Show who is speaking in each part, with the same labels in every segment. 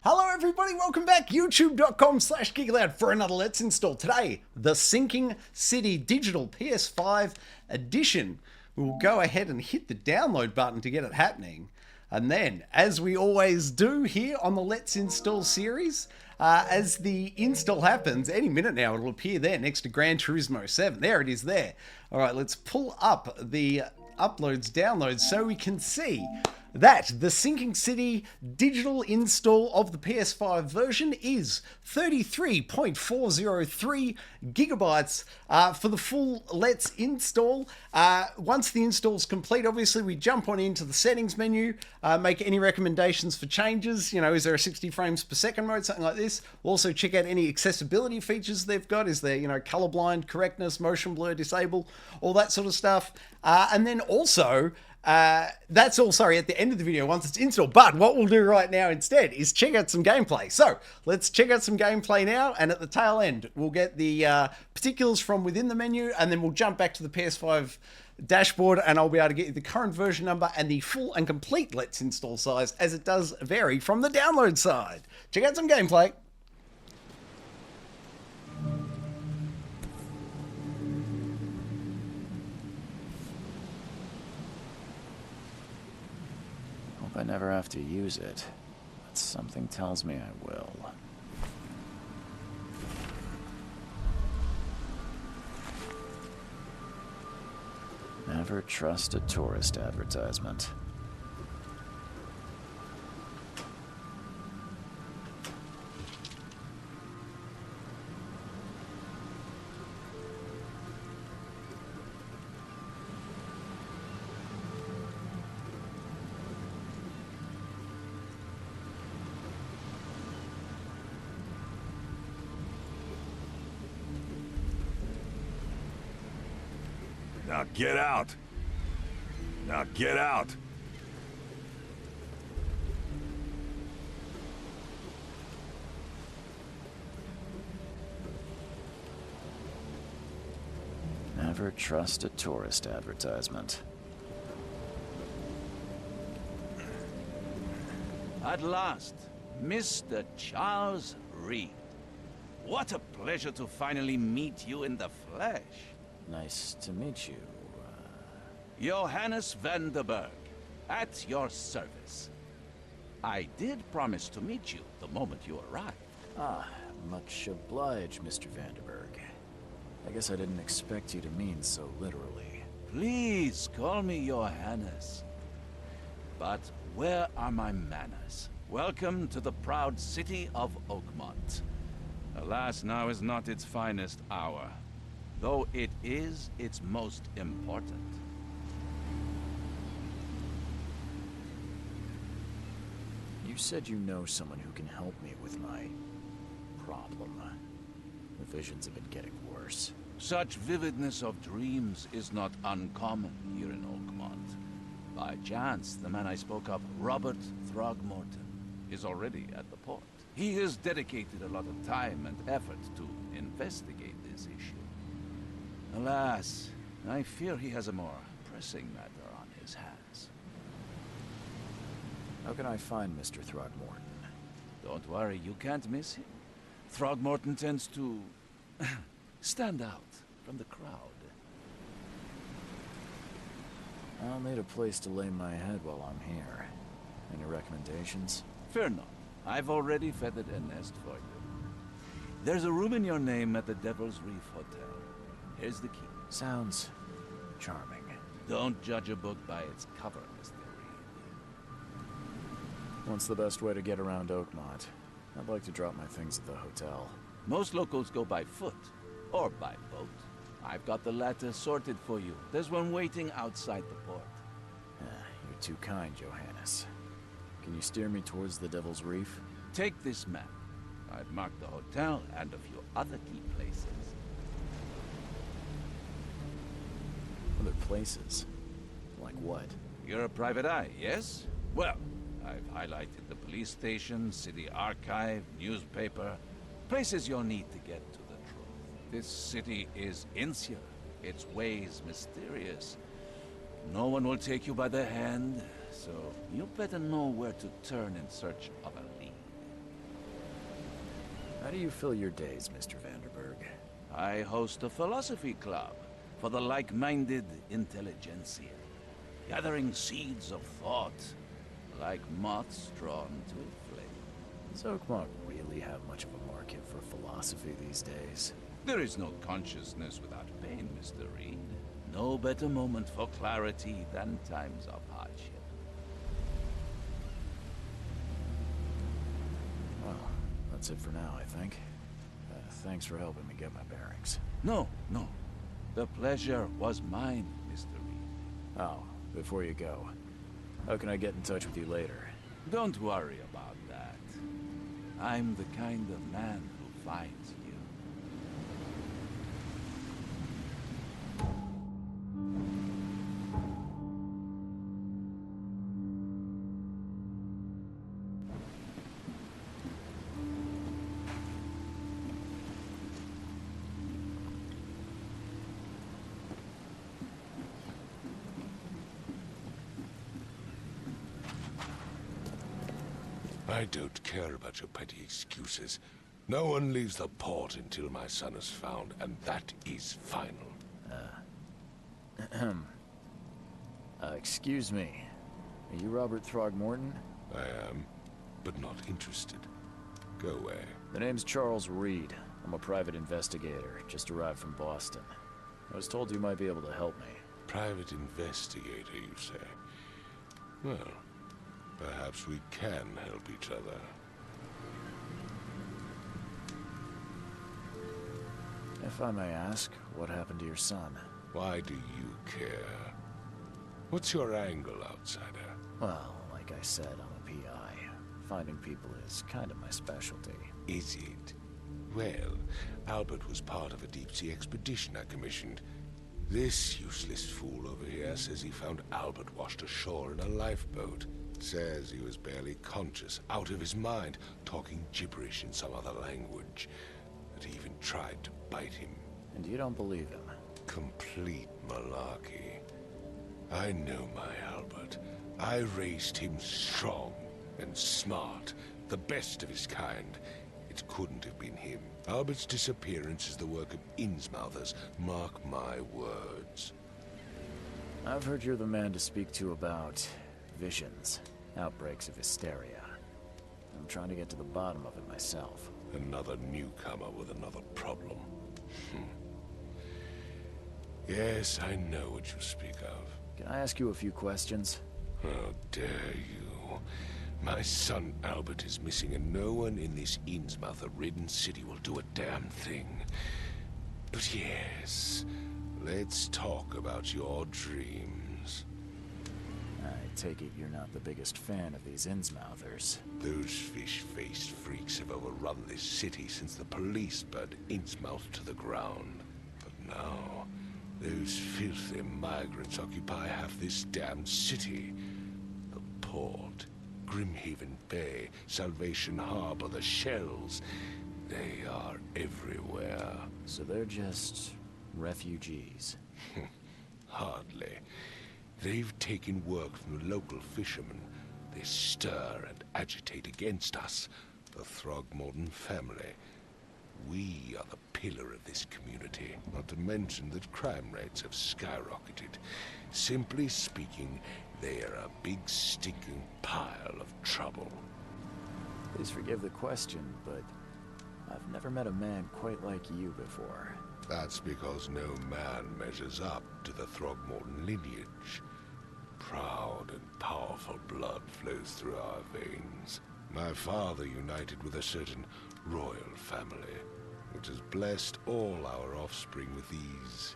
Speaker 1: Hello everybody, welcome back, youtube.com/Geek Aloud for another Let's Install. Today, the Sinking City Digital PS5 Edition. We will go ahead and hit the download button to get it happening. And then, as we always do here on the Let's Install series, as the install happens, any minute now it'll appear there next to Gran Turismo 7. There it is there. Alright, let's pull up the uploads, downloads, so we can see that the Sinking City digital install of the PS5 version is 33.403 gigabytes for the full Let's Install. Once the install is complete, obviously we jump on into the settings menu, make any recommendations for changes. You know, is there a 60 frames per second mode, something like this. We'll also check out any accessibility features they've got. Is there, you know, colorblind correctness, motion blur, disable, all that sort of stuff. And then also, that's all, sorry, at the end of the video once it's installed. But what we'll do right now instead is check out some gameplay. So let's check out some gameplay now, and at the tail end we'll get the particulars from within the menu, and then we'll jump back to the PS5 dashboard and I'll be able to get you the current version number and the full and complete Let's Install size, as it does vary from the download side. Check out some gameplay.
Speaker 2: I never have to use it, but something tells me I will. Never trust a tourist advertisement.
Speaker 3: Now get out! Now get out!
Speaker 2: Never trust a tourist advertisement.
Speaker 4: At last, Mr. Charles Reed. What a pleasure to finally meet you in the flesh.
Speaker 2: Nice to meet you.
Speaker 4: Johannes Vanderberg, at your service. I did promise to meet you the moment you arrived.
Speaker 2: Ah, much obliged, Mr. Vanderberg. I guess I didn't expect you to mean so literally.
Speaker 4: Please call me Johannes. But where are my manners? Welcome to the proud city of Oakmont. Alas, now is not its finest hour, though it is its most important.
Speaker 2: You said you know someone who can help me with my problem. The visions have been getting worse.
Speaker 4: Such vividness of dreams is not uncommon here in Oakmont. By chance, the man I spoke of, Robert Throgmorton, is already at the port. He has dedicated a lot of time and effort to investigate this issue. Alas, I fear he has a more pressing matter on his hands.
Speaker 2: How can I find Mr. Throgmorton?
Speaker 4: Don't worry, you can't miss him. Throgmorton tends to stand out from the crowd.
Speaker 2: I'll need a place to lay my head while I'm here. Any recommendations?
Speaker 4: Fear not. I've already feathered a nest for you. There's a room in your name at the Devil's Reef Hotel. Here's the key.
Speaker 2: Sounds charming.
Speaker 4: Don't judge a book by its cover, Mr. Reed.
Speaker 2: What's the best way to get around Oakmont? I'd like to drop my things at the hotel.
Speaker 4: Most locals go by foot, or by boat. I've got the latter sorted for you. There's one waiting outside the port.
Speaker 2: You're too kind, Johannes. Can you steer me towards the Devil's Reef?
Speaker 4: Take this map. I've marked the hotel and a few other key places.
Speaker 2: Other places? Like what?
Speaker 4: You're a private eye, yes? Well, I've highlighted the police station, city archive, newspaper, places you'll need to get to the truth. This city is insular, its ways mysterious. No one will take you by the hand, so you better know where to turn in search of a lead.
Speaker 2: How do you fill your days, Mr. Vanderberg?
Speaker 4: I host a philosophy club for the like-minded intelligentsia, gathering seeds of thought like moths drawn to a flame.
Speaker 2: Does Oakmont really have much of a market for philosophy these days?
Speaker 4: There is no consciousness without pain, Mr. Reed. No better moment for clarity than times of hardship.
Speaker 2: Well, that's it for now, I think. Thanks for helping me get my bearings.
Speaker 4: No. The pleasure was mine, Mr. Reed.
Speaker 2: Oh, before you go, how can I get in touch with you later?
Speaker 4: Don't worry about that. I'm the kind of man who finds you.
Speaker 5: I don't care about your petty excuses. No one leaves the port until my son is found, and that is final.
Speaker 2: Excuse me. Are you Robert Throgmorton?
Speaker 5: I am, but not interested. Go away.
Speaker 2: The name's Charles Reed. I'm a private investigator, just arrived from Boston. I was told you might be able to help me.
Speaker 5: Private investigator, you say? Well, perhaps we can help each other.
Speaker 2: If I may ask, what happened to your son?
Speaker 5: Why do you care? What's your angle, outsider?
Speaker 2: Well, like I said, I'm a PI. Finding people is kind of my specialty.
Speaker 5: Is it? Well, Albert was part of a deep-sea expedition I commissioned. This useless fool over here says he found Albert washed ashore in a lifeboat. Says he was barely conscious, out of his mind, talking gibberish in some other language. That he even tried to bite him.
Speaker 2: And you don't believe him?
Speaker 5: Complete malarkey. I know my Albert. I raised him strong and smart, the best of his kind. It couldn't have been him. Albert's disappearance is the work of Innsmouthers, mark my words.
Speaker 2: I've heard you're the man to speak to about visions, outbreaks of hysteria. I'm trying to get to the bottom of it myself.
Speaker 5: Another newcomer with another problem. Yes, I know what you speak of.
Speaker 2: Can I ask you a few questions?
Speaker 5: How dare you? My son Albert is missing, and no one in this Innsmouther-ridden city will do a damn thing. But yes, let's talk about your dreams.
Speaker 2: I take it you're not the biggest fan of these Innsmouthers.
Speaker 5: Those fish-faced freaks have overrun this city since the police burned Innsmouth to the ground. But now, those filthy migrants occupy half this damned city. The port, Grimhaven Bay, Salvation Harbor, the shells. They are everywhere.
Speaker 2: So they're just refugees.
Speaker 5: Hardly. They've taken work from the local fishermen. They stir and agitate against us, the Throgmorton family. We are the pillar of this community, not to mention that crime rates have skyrocketed. Simply speaking, they are a big stinking pile of trouble.
Speaker 2: Please forgive the question, but I've never met a man quite like you before.
Speaker 5: That's because no man measures up to the Throgmorton lineage. Proud and powerful blood flows through our veins. My father united with a certain royal family, which has blessed all our offspring with these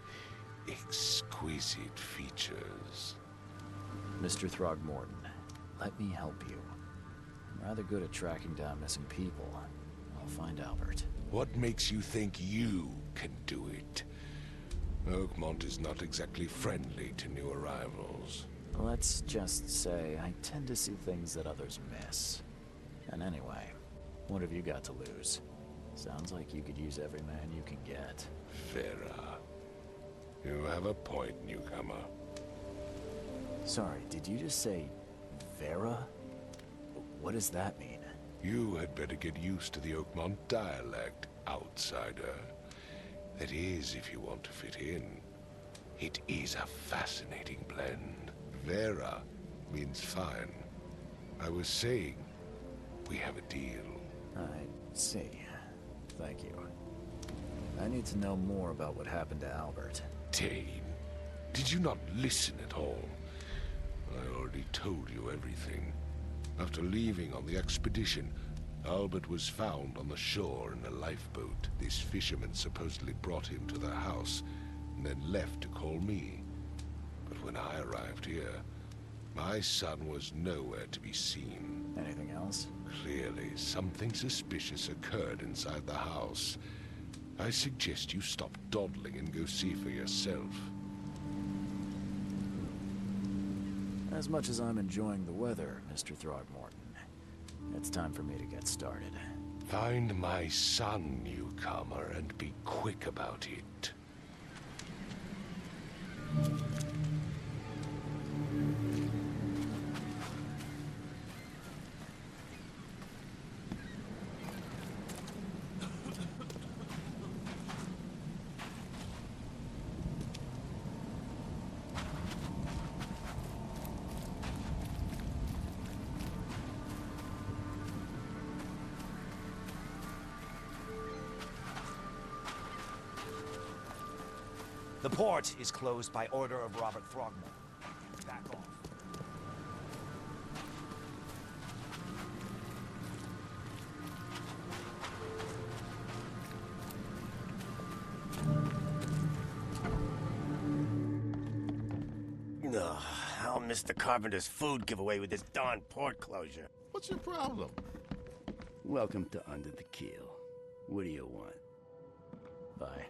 Speaker 5: exquisite features.
Speaker 2: Mr. Throgmorton, let me help you. I'm rather good at tracking down missing people. I'll find Albert.
Speaker 5: What makes you think you can do it? Oakmont is not exactly friendly to new arrivals.
Speaker 2: Let's just say I tend to see things that others miss. And anyway, what have you got to lose? Sounds like you could use every man you can get.
Speaker 5: Vera. You have a point, newcomer.
Speaker 2: Sorry, did you just say Vera? What does that mean?
Speaker 5: You had better get used to the Oakmont dialect, outsider. That is, if you want to fit in. It is a fascinating blend. Vera means fine. I was saying, we have a deal.
Speaker 2: I see. Thank you. I need to know more about what happened to Albert.
Speaker 5: Dane, did you not listen at all? I already told you everything. After leaving on the expedition, Albert was found on the shore in a lifeboat. This fisherman supposedly brought him to their house, and then left to call me. But when I arrived here, my son was nowhere to be seen.
Speaker 2: Anything else?
Speaker 5: Clearly, something suspicious occurred inside the house. I suggest you stop dawdling and go see for yourself.
Speaker 2: As much as I'm enjoying the weather, Mr. Throgmorton, it's time for me to get started.
Speaker 5: Find my son, newcomer, and be quick about it.
Speaker 6: The port is closed by order of Robert Frogmore. Back off.
Speaker 7: Ugh, I'll miss the Carpenter's food giveaway with this darn port closure.
Speaker 8: What's your problem?
Speaker 7: Welcome to Under the Keel. What do you want?
Speaker 2: Bye.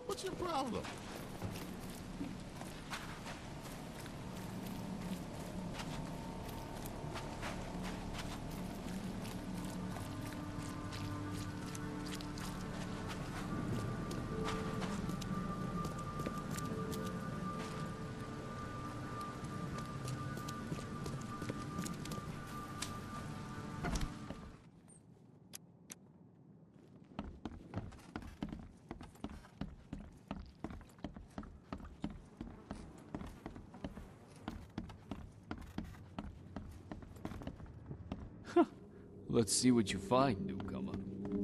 Speaker 8: What's your problem?
Speaker 9: Let's see what you find, newcomer.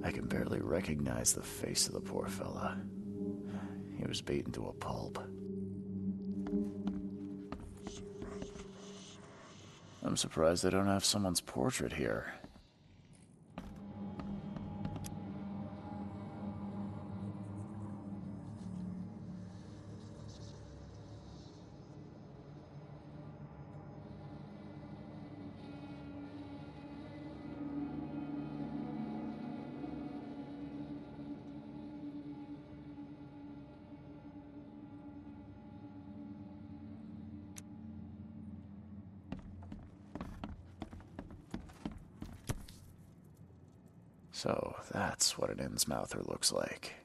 Speaker 2: I can barely recognize the face of the poor fella. He was beaten to a pulp. I'm surprised they don't have someone's portrait here. So that's what an Innsmouther looks like.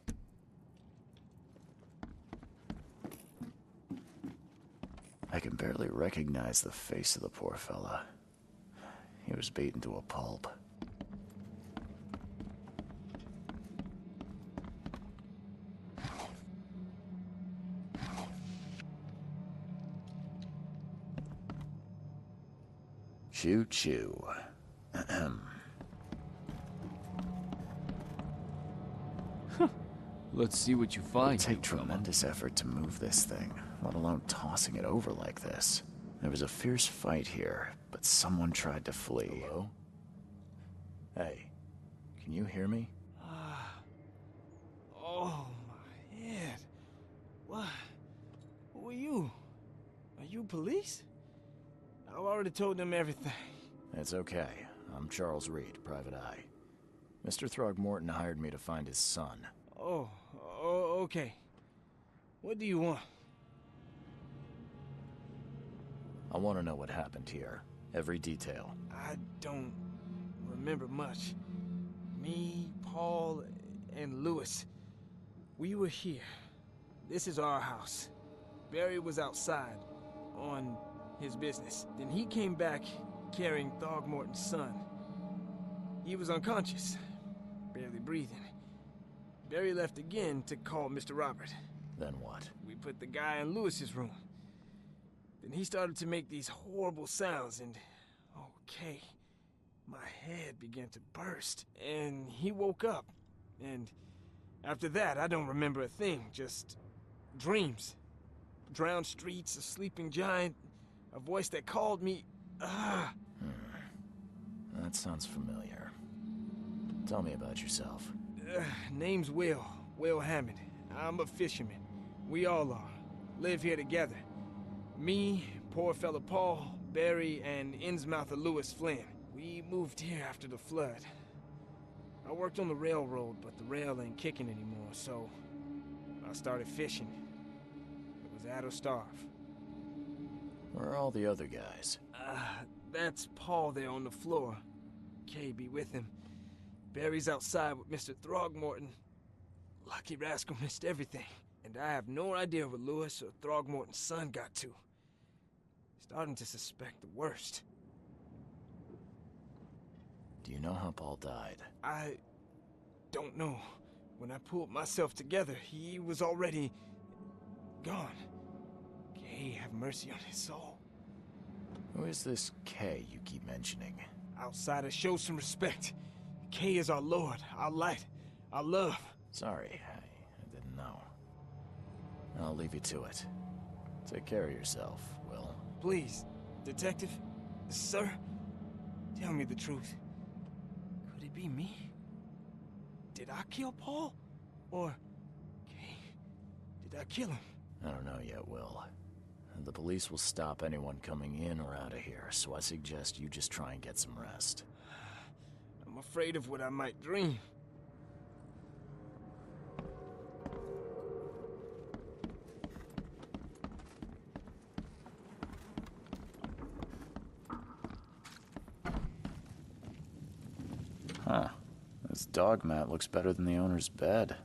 Speaker 2: I can barely recognize the face of the poor fella. He was beaten to a pulp. Choo choo. Ahem.
Speaker 9: Let's see what you find,
Speaker 2: It would take
Speaker 9: newcomer.
Speaker 2: tremendous effort to move this thing, let alone tossing it over like this. There was a fierce fight here, but someone tried to flee. Hello? Hey, can you hear me?
Speaker 10: Oh, my head. What? Who are you? Are you police? I've already told them everything.
Speaker 2: It's okay. I'm Charles Reed, Private Eye. Mr. Throgmorton hired me to find his son.
Speaker 10: Oh, okay. What do you want?
Speaker 2: I want to know what happened here. Every detail.
Speaker 10: I don't remember much. Me, Paul, and Lewis. We were here. This is our house. Barry was outside, on his business. Then he came back carrying Throgmorton's son. He was unconscious, barely breathing. Barry left again to call Mr. Robert.
Speaker 2: Then what?
Speaker 10: We put the guy in Lewis's room. Then he started to make these horrible sounds and... okay, my head began to burst. And he woke up. And after that, I don't remember a thing, just dreams. Drowned streets, a sleeping giant, a voice that called me...
Speaker 2: That sounds familiar. Tell me about yourself.
Speaker 10: Name's Will Hammond. I'm a fisherman. We all are. Live here together. Me, poor fella Paul, Barry, and Innsmouther Lewis Flynn. We moved here after the flood. I worked on the railroad, but the rail ain't kicking anymore, so I started fishing. It was add or starve.
Speaker 2: Where are all the other guys?
Speaker 10: That's Paul there on the floor. Kay be with him. Barry's outside with Mr. Throgmorton. Lucky rascal missed everything. And I have no idea where Lewis or Throgmorton's son got to. Starting to suspect the worst.
Speaker 2: Do you know how Paul died?
Speaker 10: I don't know. When I pulled myself together, he was already gone. Kay have mercy on his soul.
Speaker 2: Who is this Kay you keep mentioning?
Speaker 10: Outsiders, show some respect. Kay is our lord, our light, our love.
Speaker 2: Sorry, I didn't know. I'll leave you to it. Take care of yourself, Will.
Speaker 10: Please, detective, sir, tell me the truth. Could it be me? Did I kill Paul? Or, Kay, did I kill him?
Speaker 2: I don't know yet, Will. The police will stop anyone coming in or out of here, so I suggest you just try and get some rest.
Speaker 10: I'm afraid of what I might dream.
Speaker 2: Huh. This dog mat looks better than the owner's bed.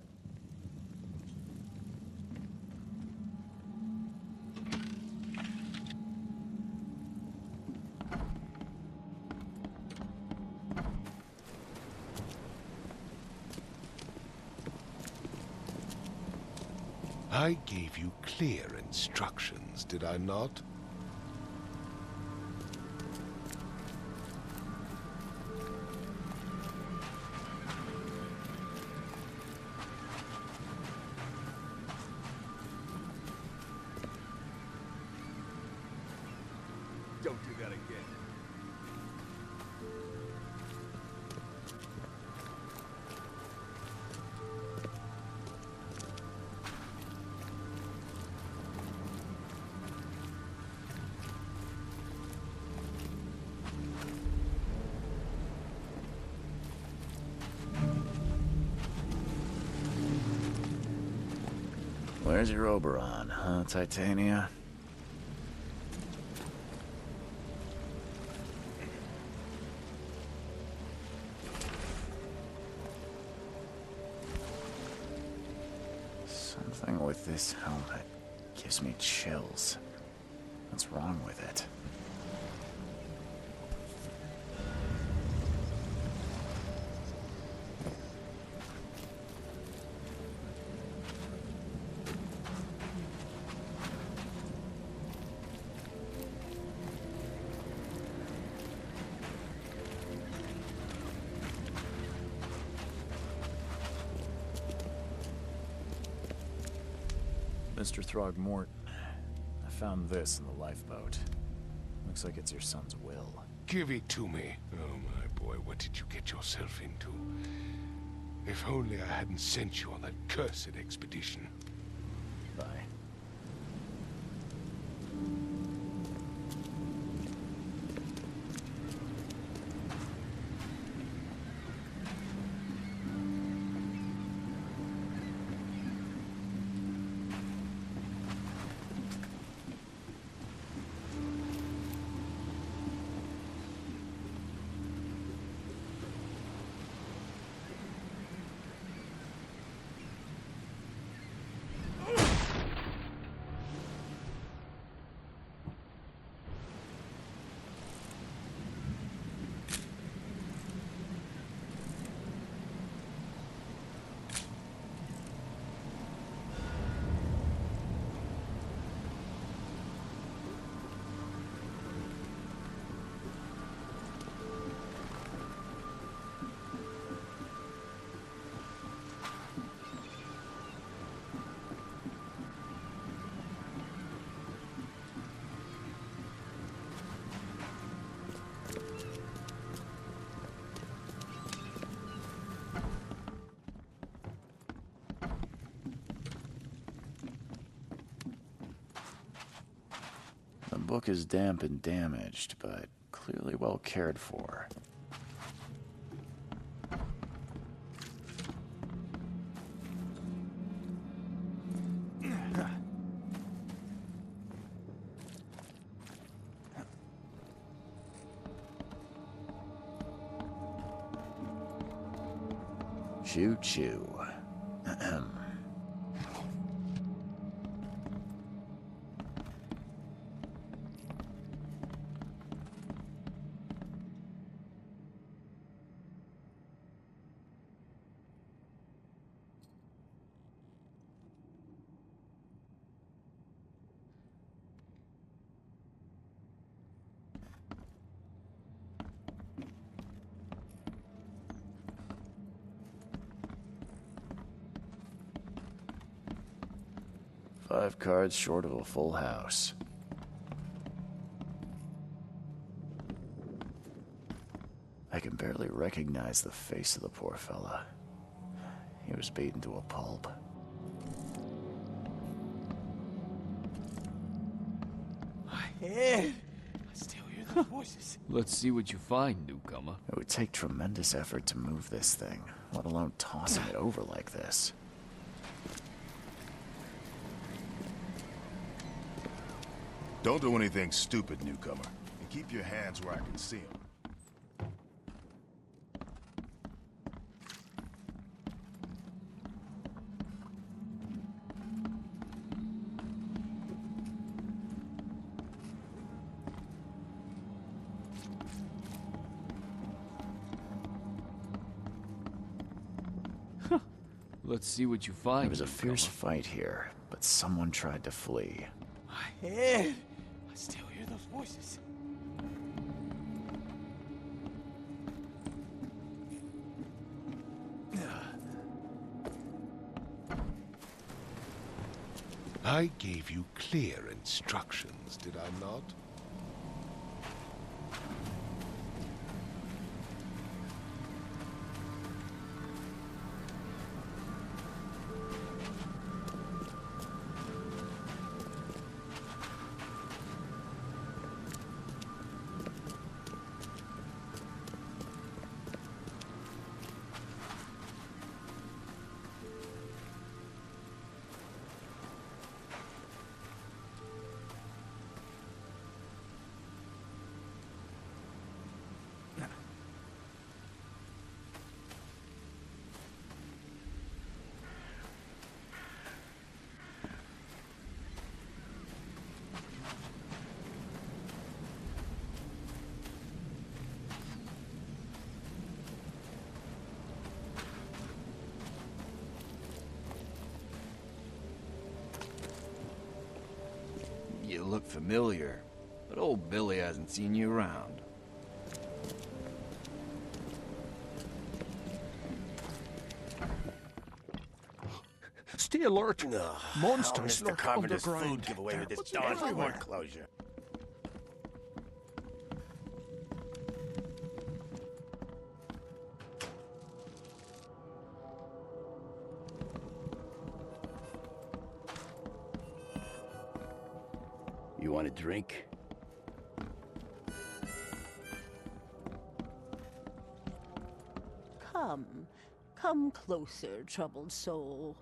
Speaker 5: I gave you clear instructions, did I not?
Speaker 3: Don't do that again.
Speaker 2: Where's your Oberon, huh, Titania? Something with this helmet gives me chills. What's wrong with it? Mr. Throgmorton, I found this in the lifeboat. Looks like it's your son's will.
Speaker 5: Give it to me. Oh, my boy, what did you get yourself into? If only I hadn't sent you on that cursed expedition.
Speaker 2: Bye. book is damp and damaged, but clearly well cared for. Choo choo. Ahem. 5 cards short of a full house. I can barely recognize the face of the poor fella. He was beaten to a pulp.
Speaker 10: My head! I still hear the voices.
Speaker 9: Let's see what you find, newcomer.
Speaker 2: It would take tremendous effort to move this thing, let alone tossing it over like this.
Speaker 8: Don't do anything stupid, newcomer. And keep your hands where I can see them.
Speaker 9: Let's see what you find.
Speaker 2: There was a fierce fight here, but someone tried to flee.
Speaker 10: My head! I still hear those voices.
Speaker 5: I gave you clear instructions, did I not?
Speaker 9: You look familiar, but old Billy hasn't seen you around.
Speaker 7: Stay alert. Monsters lurk
Speaker 3: Mr. Carpenter's
Speaker 7: underground.
Speaker 3: food giveaway with this
Speaker 7: What's
Speaker 3: darn
Speaker 7: everywhere?
Speaker 3: foreclosure.
Speaker 11: You want a drink?
Speaker 12: Come closer, troubled soul.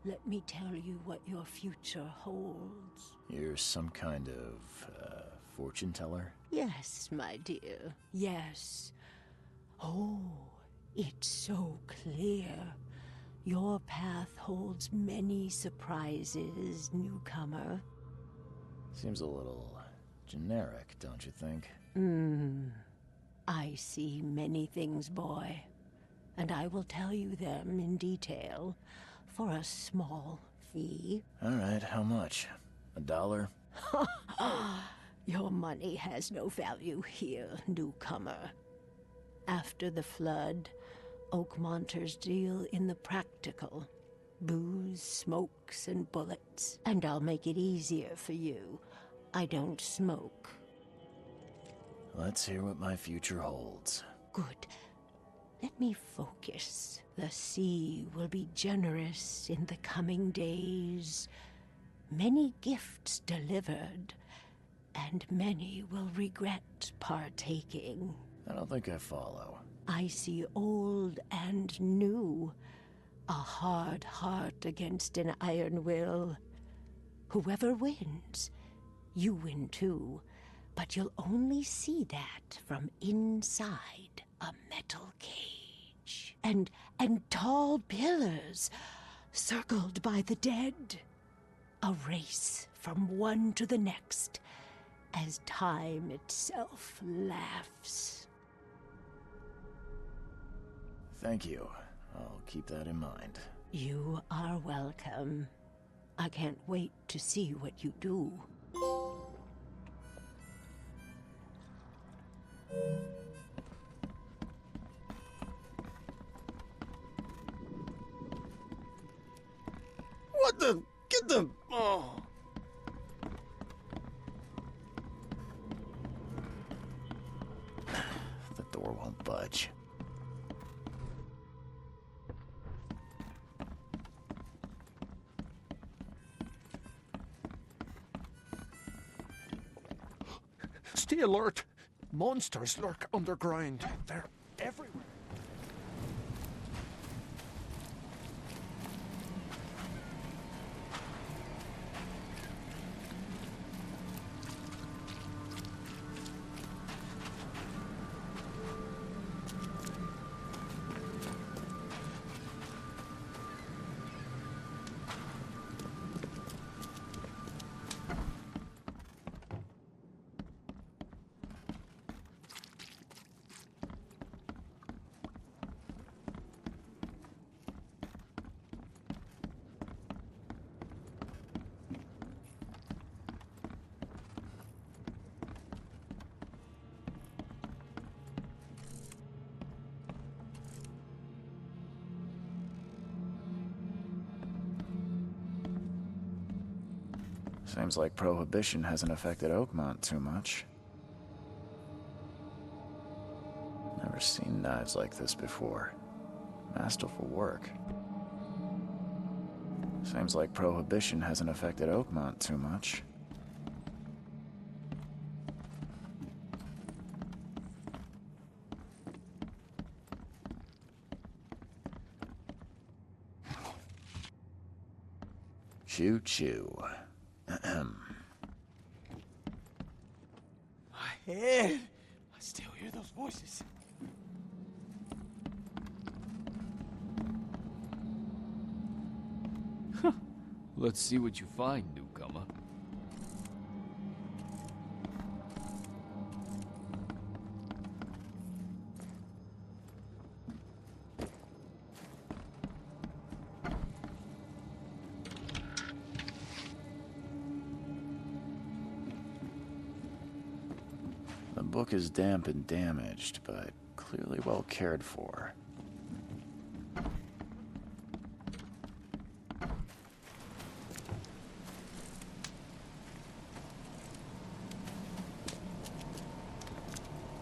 Speaker 12: Let me tell you what your future holds.
Speaker 2: You're some kind of, fortune teller?
Speaker 12: Yes, my dear, yes. Oh, it's so clear. Your path holds many surprises, newcomer.
Speaker 2: Seems a little generic, don't you think?
Speaker 12: I see many things, boy. And I will tell you them in detail for a small fee.
Speaker 2: All right, how much? $1?
Speaker 12: Your money has no value here, newcomer. After the flood, Oakmonters deal in the practical. Booze, smokes, and bullets. And I'll make it easier for you. I don't smoke.
Speaker 2: Let's hear what my future holds.
Speaker 12: Good. Let me focus. The sea will be generous in the coming days. Many gifts delivered. and many will regret partaking.
Speaker 2: I don't think I follow.
Speaker 12: I see old and new, a hard heart against an iron will. Whoever wins, you win too, but you'll only see that from inside a metal cage. And tall pillars, circled by the dead. A race from one to the next, as time itself laughs.
Speaker 2: Thank you. I'll keep that in mind.
Speaker 12: You are welcome. I can't wait to see what you do.
Speaker 1: What the? Get the... Oh.
Speaker 2: The door won't budge.
Speaker 5: Stay alert! Monsters lurk underground. They're everywhere.
Speaker 2: Seems like Prohibition hasn't affected Oakmont too much. Never seen knives like this before. Masterful work. Seems like Prohibition hasn't affected Oakmont too much. Choo choo.
Speaker 10: My head! I still hear those voices.
Speaker 9: Let's see what you find, newcomer.
Speaker 2: The book is damp and damaged, but clearly well cared for.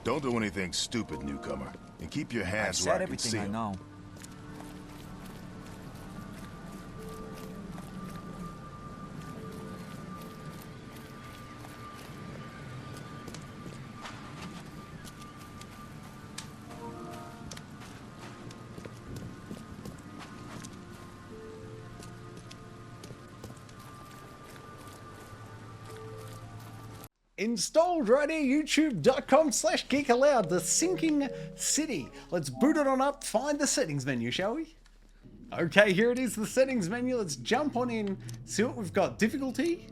Speaker 8: Don't do anything stupid, newcomer. And keep your hands where I can see
Speaker 6: everything I
Speaker 8: 'em.
Speaker 6: know.
Speaker 1: Installed right here, youtube.com/Geek Aloud, the sinking city. Let's boot it on up, find the settings menu, shall we? Okay, here it is, the settings menu. Let's jump on in, see what we've got. Difficulty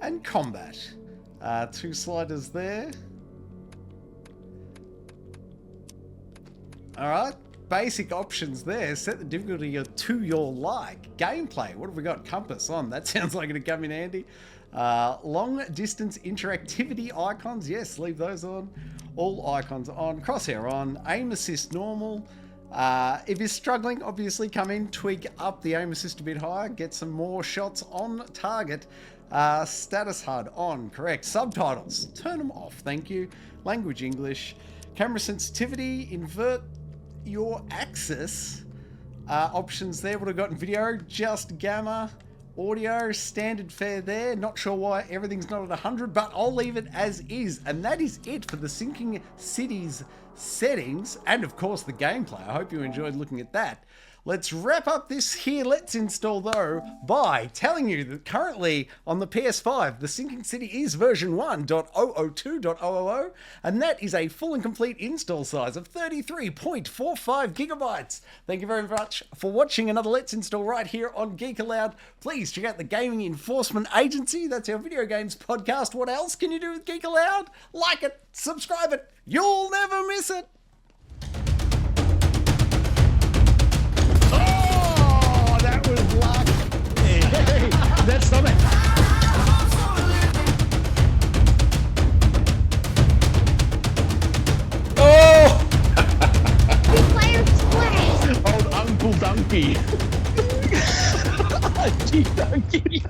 Speaker 1: and combat. Two sliders there. Alright, basic options there. Set the difficulty to your like. Gameplay, what have we got? Compass on, that sounds like it'd come in handy. Long distance interactivity icons, yes, leave those on. All icons on. Crosshair on. Aim assist normal. If you're struggling, obviously come in, tweak up the aim assist a bit higher, get some more shots on target. Status HUD on, correct. Subtitles, turn them off, thank you. Language English. Camera sensitivity, invert your axis. Options there, what I've got in video, just gamma. Audio, standard fare there. Not sure why everything's not at 100, but I'll leave it as is. And that is it for the Sinking Cities settings and, of course, the gameplay. I hope you enjoyed looking at that. Let's wrap up this here Let's Install, though, by telling you that currently on the PS5, the Sinking City is version 1.002.000, and that is a full and complete install size of 33.45 gigabytes. Thank you very much for watching another Let's Install right here on Geek Aloud. Please check out the Gaming Enforcement Agency. That's our video games podcast. What else can you do with Geek Aloud? Like it, subscribe it. You'll never miss it. That was luck. Hey, that's something. Oh! Old Uncle Donkey. Donkey.